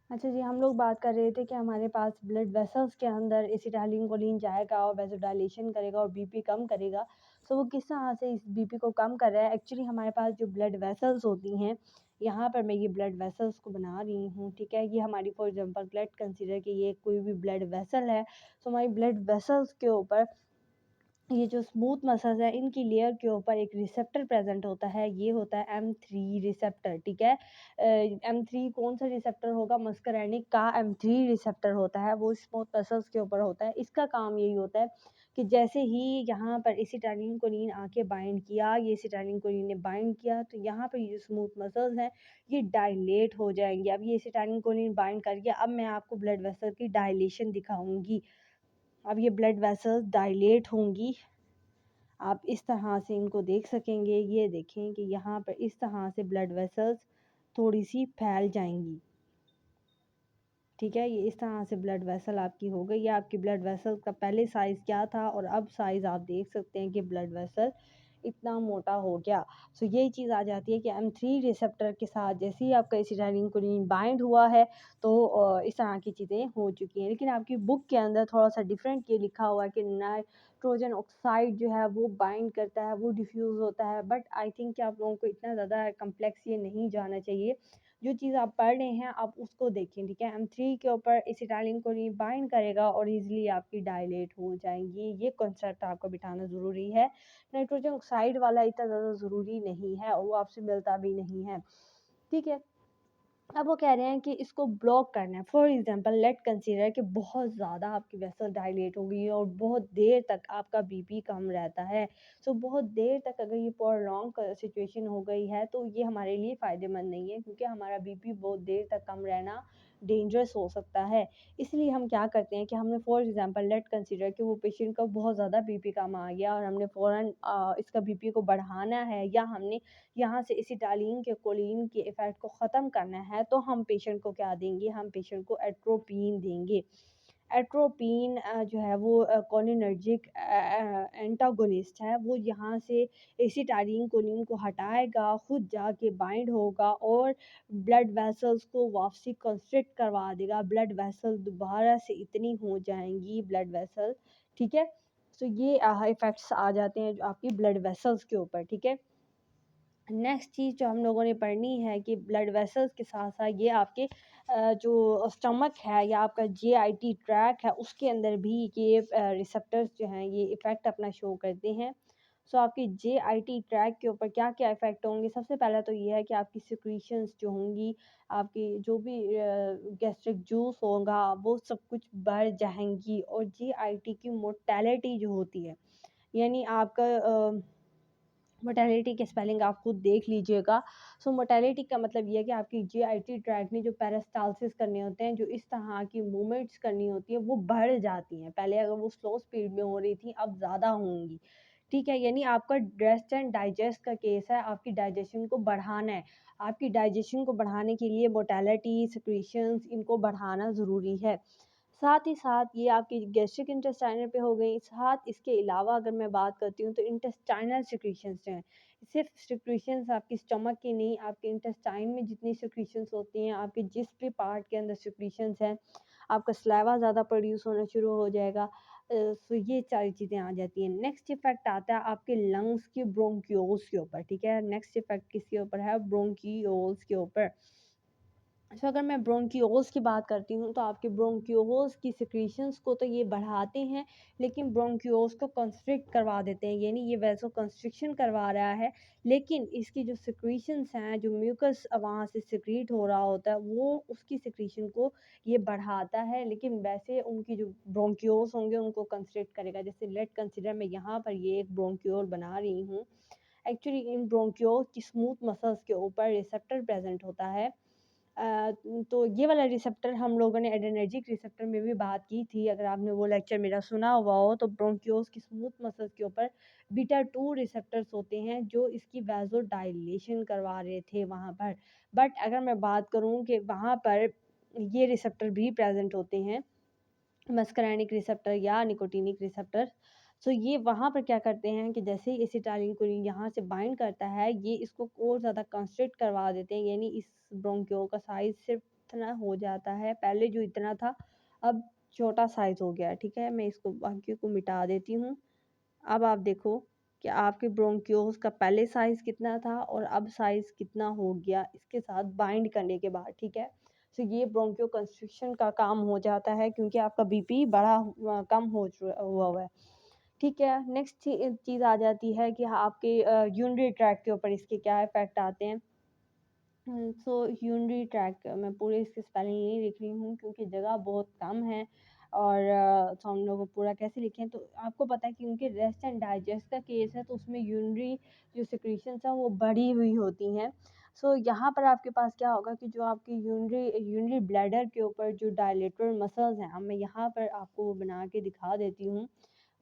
अच्छा जी, हम लोग बात कर रहे थे कि हमारे पास ब्लड वेसल्स के अंदर एसिटाइलिन जाएगा और वैसोडाइलेशन करेगा और बीपी कम करेगा। सो वो किस तरह से इस बीपी को कम कर रहा है? एक्चुअली हमारे पास जो ब्लड वेसल्स होती हैं, यहाँ पर मैं ये ब्लड वेसल्स को बना रही हूँ, ठीक है? ये हमारी फॉर एग्ज़ाम्पल लेट कंसीडर कि ये कोई भी ब्लड वेसल है। सो हमारी ब्लड वेसल्स के ऊपर ये जो स्मूथ मसल्स हैं इनकी लेयर के ऊपर एक रिसेप्टर प्रेजेंट होता है, ये होता है M3 रिसेप्टर, ठीक है। M3 कौन सा रिसेप्टर होगा? मस्करैनिक का M3 रिसेप्टर होता है, वो स्मूथ मसल्स के ऊपर होता है। इसका काम यही होता है कि जैसे ही यहाँ पर एसिटाइलिन कोलिन आके बाइंड किया, ये एसिटाइलिन कोलिन ने बाइंड किया, तो यहाँ पर ये जो स्मूथ मसल्स हैं ये डायलेट हो जाएंगे। अब ये एसिटाइलिन कोलिन बाइंड कर गया, अब मैं आपको ब्लड वेसल की डायलेशन दिखाऊंगी। अब ये ब्लड वेसल्स डायलेट होंगी, आप इस तरह से इनको देख सकेंगे। ये देखें कि यहाँ पर इस तरह से ब्लड वेसल्स थोड़ी सी फैल जाएंगी, ठीक है। ये इस तरह से ब्लड वेसल आपकी हो गई है। आपकी ब्लड वेसल का पहले साइज़ क्या था और अब साइज़ आप देख सकते हैं कि ब्लड वेसल इतना मोटा हो गया। सो यही चीज़ आ जाती है कि M3 रिसेप्टर के साथ जैसे ही आपका एसिटाइलिन कोलिन बाइंड हुआ है, तो इस तरह की चीज़ें हो चुकी हैं। लेकिन आपकी बुक के अंदर थोड़ा-सा डिफरेंट ये लिखा हुआ है कि नाइट्रोजन ऑक्साइड जो है वो बाइंड करता है, वो डिफ्यूज़ होता है। बट आई थिंक कि आप लोगों को इतना ज़्यादा कॉम्प्लेक्स ये नहीं जाना चाहिए। जो चीज़ आप पढ़ रहे हैं आप उसको देखें, ठीक है। M3 के ऊपर एसिटाइलिन कोलिन बाइंड करेगा और ईज़िली आपकी डायलेट हो जाएँगी। ये कॉन्सेप्ट आपको बिठाना ज़रूरी है। नाइट्रोजन ऑक्साइड वाला इतना ज़्यादा ज़रूरी नहीं है और वो आपसे मिलता भी नहीं है, ठीक है। अब वो कह रहे हैं कि इसको ब्लॉक करना है। फॉर एग्जांपल लेट कंसीडर कि बहुत ज़्यादा आपकी वेसल डायलेट हो गई है और बहुत देर तक आपका बीपी कम रहता है। सो बहुत देर तक अगर ये प्रोलॉन्ग सिचुएशन हो गई है तो ये हमारे लिए फ़ायदेमंद नहीं है, क्योंकि हमारा बीपी बहुत देर तक कम रहना डेंजरस हो सकता है। इसलिए हम क्या करते हैं कि हमने फॉर एग्जांपल लेट कंसीडर कि वो पेशेंट का बहुत ज़्यादा बीपी कम आ गया और हमने फ़ौरन इसका बीपी को बढ़ाना है, या हमने यहाँ से एसिटाइलिन के कोलिन के इफ़ेक्ट को ख़त्म करना है, तो हम पेशेंट को क्या देंगे? हम पेशेंट को एट्रोपिन देंगे। एट्रोपिन जो है वो कोलिनर्जिक एंटागोनिस्ट है। वो यहाँ से एसिटाइलिन कोलिन को हटाएगा, खुद जाके बाइंड होगा और ब्लड वेसल्स को वापसी कंस्ट्रिक्ट करवा देगा। ब्लड वेसल दोबारा से इतनी हो जाएँगी ब्लड वेसल, ठीक है? सो ये इफ़ेक्ट्स आ जाते हैं जो आपकी ब्लड वेसल्स के ऊपर, ठीक है? नेक्स्ट चीज़ जो हम लोगों ने पढ़नी है कि ब्लड वेसल्स के साथ साथ ये आपके जो स्टमक है या आपका जीआईटी ट्रैक है उसके अंदर भी ये रिसेप्टर्स जो हैं ये इफ़ेक्ट अपना शो करते हैं। सो आपकी जीआईटी ट्रैक के ऊपर क्या क्या इफ़ेक्ट होंगे? सबसे पहला तो ये है कि आपकी सिक्रीशंस जो होंगी, आपकी जो भी गैस्ट्रिक जूस होगा वो सब कुछ बढ़ जाएंगी और जीआईटी की मोर्टेलिटी जो होती है, यानी आपका मोटेलिटी की स्पेलिंग आप खुद देख लीजिएगा। सो मोटेलिटी का मतलब ये है कि आपकी जीआईटी ट्रैक में जो पेरिस्टालसिस करने होते हैं, जो इस तरह की मूवमेंट्स करनी होती है, वो बढ़ जाती हैं। पहले अगर वो स्लो स्पीड में हो रही थी, अब ज़्यादा होंगी, ठीक है। यानी आपका रेस्ट एंड डाइजेस्ट का केस है, आपकी डाइजेशन को बढ़ाना है। आपकी डाइजेशन को बढ़ाने के लिए मोटेलिटी, सिक्रीशंस इनको बढ़ाना ज़रूरी है। साथ ही साथ ये आपकी गैस्ट्रिक इंटेस्टाइनल पे हो गई। साथ इसके अलावा अगर मैं बात करती हूँ तो इंटेस्टाइनल सिक्रीशंस जो हैं, सिर्फ सिक्रीशंस आपकी स्टमक की नहीं, आपके इंटेस्टाइन में जितनी सिक्रीशंस होती हैं, आपके जिस भी पार्ट के अंदर सिक्रीशंस हैं, आपका स्लाइवा ज़्यादा प्रोड्यूस होना शुरू हो जाएगा। सो ये सारी चीज़ें आ जाती हैं। नेक्स्ट इफ़ेक्ट आता है आपके लंग्स की ब्रोंकियोल्स के ऊपर, ठीक है। नेक्स्ट इफ़ेक्ट किसके ऊपर है? ब्रोंकियोल्स के ऊपर। अच्छा, अगर मैं ब्रोंकियोल्स की बात करती हूँ तो आपके ब्रोंकियोल्स की सिक्रीशंस को तो ये बढ़ाते हैं, लेकिन ब्रोंकियोल्स को कंस्ट्रिक्ट करवा देते हैं, यानी ये वैसो कंस्ट्रिक्शन करवा रहा है। लेकिन इसकी जो सिक्रीशंस हैं, जो म्यूकस वहाँ से सिक्रीट हो रहा होता है, वो उसकी सिक्रीशन को ये बढ़ाता है, लेकिन वैसे उनकी जो ब्रोंकियोल्स होंगे उनको कंस्ट्रिक्ट करेगा। जैसे लेट कंसिडर मैं यहाँ पर ये एक ब्रोंकियोल बना रही हूँ। एक्चुअली इन ब्रोंकियोल्स की स्मूथ मसल्स के ऊपर रिसेप्टर प्रेजेंट होता है। तो ये वाला रिसेप्टर हम लोगों ने एड्रेनर्जिक रिसेप्टर में भी बात की थी। अगर आपने वो लेक्चर मेरा सुना हुआ हो तो ब्रोंकियोल्स की स्मूथ मसल्स के ऊपर बीटा 2 रिसेप्टर्स होते हैं जो इसकी वैसो डायलेशन करवा रहे थे वहाँ पर। बट अगर मैं बात करूँ कि वहाँ पर ये रिसेप्टर भी प्रेजेंट होते हैं, मस्करैनिक रिसेप्टर या निकोटिनिक रिसेप्टर। सो ये वहाँ पर क्या करते हैं कि जैसे ही एसिटाइलिन कोलिन यहाँ से बाइंड करता है, ये इसको और ज़्यादा कंस्ट्रिक्ट करवा देते हैं, यानी इस ब्रोंकियोल का साइज़ सिर्फ इतना हो जाता है, पहले जो इतना था अब छोटा साइज़ हो गया है, ठीक है? मैं इसको बाकी को मिटा देती हूँ। अब आप देखो कि आपके ब्रोंक्योल्स का पहले साइज़ कितना था और अब साइज़ कितना हो गया इसके साथ बाइंड करने के बाद, ठीक है? तो ये ब्रोंकियो कंस्ट्रिक्शन का काम हो जाता है क्योंकि आपका बीपी कम हुआ हुआ है, ठीक है? नेक्स्ट चीज़ आ जाती है कि आपके यूरिनरी ट्रैक्ट के ऊपर इसके क्या इफ़ेक्ट आते हैं। सो यूरिनरी ट्रैक्ट मैं पूरे इसकी स्पेलिंग नहीं लिख रही हूँ क्योंकि जगह बहुत कम है और तो हम लोग पूरा कैसे लिखें, तो आपको पता है कि उनके रेस्ट एंड डाइजेस्ट का केस है तो उसमें यूरिनरी जो सिक्रीशंस हैं वो बढ़ी हुई होती हैं। सो यहाँ पर आपके पास क्या होगा कि जो आपकी यूरिनरी ब्लैडर के ऊपर जो डायलेटरल मसल्स हैं, अब मैं यहाँ पर आपको वो बना के दिखा देती हूँ।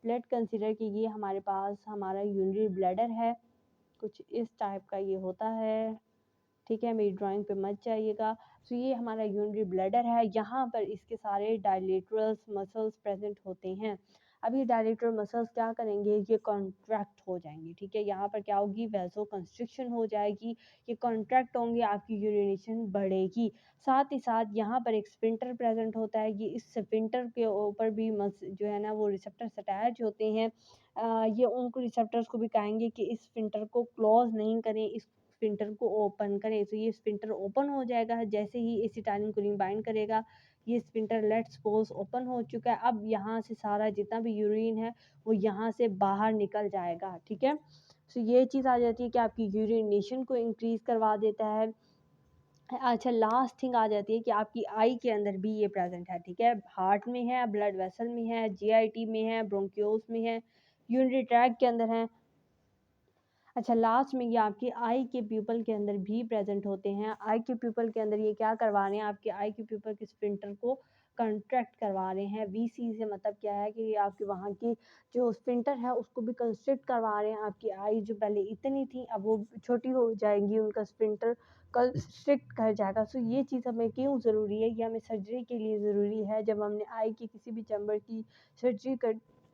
लेट कंसीडर कि ये हमारे पास हमारा यूरिनरी ब्लैडर है, कुछ इस टाइप का ये होता है, ठीक है? मेरी ड्राइंग पे मत जाइएगा। तो ये हमारा यूरिनरी ब्लैडर है, यहाँ पर इसके सारे डायलेटरल मसल्स प्रेजेंट होते हैं। अब ये डायलेटरल मसल्स क्या करेंगे, ये कॉन्ट्रैक्ट हो जाएंगे, ठीक है? यहाँ पर क्या होगी, वैसो कंस्ट्रिक्शन हो जाएगी, ये कॉन्ट्रैक्ट होंगे, आपकी यूरिनेशन बढ़ेगी। साथ ही साथ यहाँ पर एक स्फिंक्टर प्रेजेंट होता है, ये इस स्फिंक्टर के ऊपर भी जो है ना वो रिसेप्टर्स अटैच होते हैं। ये उनको रिसेप्टर्स को भी कहेंगे कि इस स्फिंक्टर को क्लोज नहीं करें, इस स्फिंक्टर को ओपन करें। तो ये स्फिंक्टर ओपन हो जाएगा जैसे ही एसिटाइलिन बाइंड करेगा। ये स्फिंक्टर लेट्स सपोज ओपन हो चुका है। अब यहाँ से सारा जितना भी यूरिन है वो यहाँ से बाहर निकल जाएगा, ठीक है? तो ये चीज़ आ जाती है कि आपकी यूरिनेशन को इंक्रीज करवा देता है। अच्छा, लास्ट थिंग आ जाती है कि आपकी आई के अंदर भी ये प्रेजेंट है, ठीक है? हार्ट में है, ब्लड वेसल में है, जीआईटी में है, ब्रोंकियोल्स में है, यूरिनरी ट्रैक्ट के अंदर है। अच्छा, लास्ट में ये आपके आई के प्यूपल के अंदर भी प्रेजेंट होते हैं। आई के प्यूपल के अंदर ये क्या करवा रहे हैं, आपके आई के प्यूपल के स्फिंक्टर को कंट्रैक्ट करवा रहे हैं। वीसी से मतलब क्या है कि आपके वहाँ की जो स्फिंक्टर है उसको भी कंस्ट्रिक्ट करवा रहे हैं। आपकी आई जो पहले इतनी थी अब वो छोटी हो जाएगी, उनका स्फिंक्टर कंस्ट्रिक्ट कर जाएगा। सो ये चीज़ हमें क्यों ज़रूरी है, ये हमें सर्जरी के लिए ज़रूरी है। जब हमने आई की किसी भी चैम्बर की सर्जरी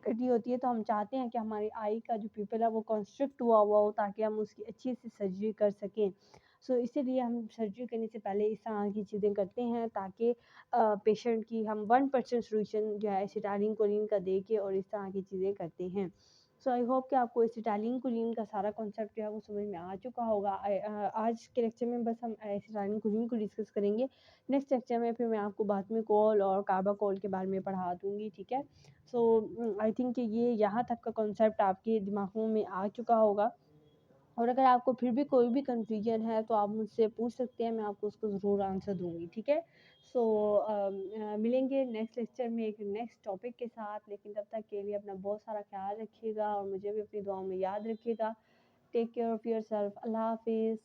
करनी होती है तो हम चाहते हैं कि हमारी आई का जो प्यूपल है वो कंस्ट्रिक्ट हुआ हुआ हो ताकि हम उसकी अच्छी से सर्जरी कर सकें। सो इसीलिए हम सर्जरी करने से पहले इस तरह की चीज़ें करते हैं ताकि पेशेंट की हम 1% सोल्यूशन जो है एसिटाइलिन कोलिन का दे के और इस तरह की चीज़ें करते हैं। सो आई होप कि आपको एसिटाइलिन कोलिन का सारा कॉन्सेप्ट जो है वो समझ में आ चुका होगा। आज के लेक्चर में बस हम एसिटाइलिन कोलिन को डिस्कस करेंगे। नेक्स्ट लेक्चर में फिर मैं आपको बाद में कॉल और कार्बाकोल के बारे में पढ़ा दूँगी, ठीक है? सो आई थिंक कि ये यहाँ तक का कॉन्सेप्ट आपके दिमागों में आ चुका होगा। और अगर आपको फिर भी कोई भी कन्फ्यूजन है तो आप मुझसे पूछ सकते हैं, मैं आपको उसको ज़रूर आंसर दूँगी, ठीक है? सो मिलेंगे नेक्स्ट लेक्चर में एक नेक्स्ट टॉपिक के साथ, लेकिन तब तक के लिए अपना बहुत सारा ख्याल रखिएगा और मुझे भी अपनी दुआओं में याद रखिएगा। Take care of yourself. अल्लाह हाफ़िज़।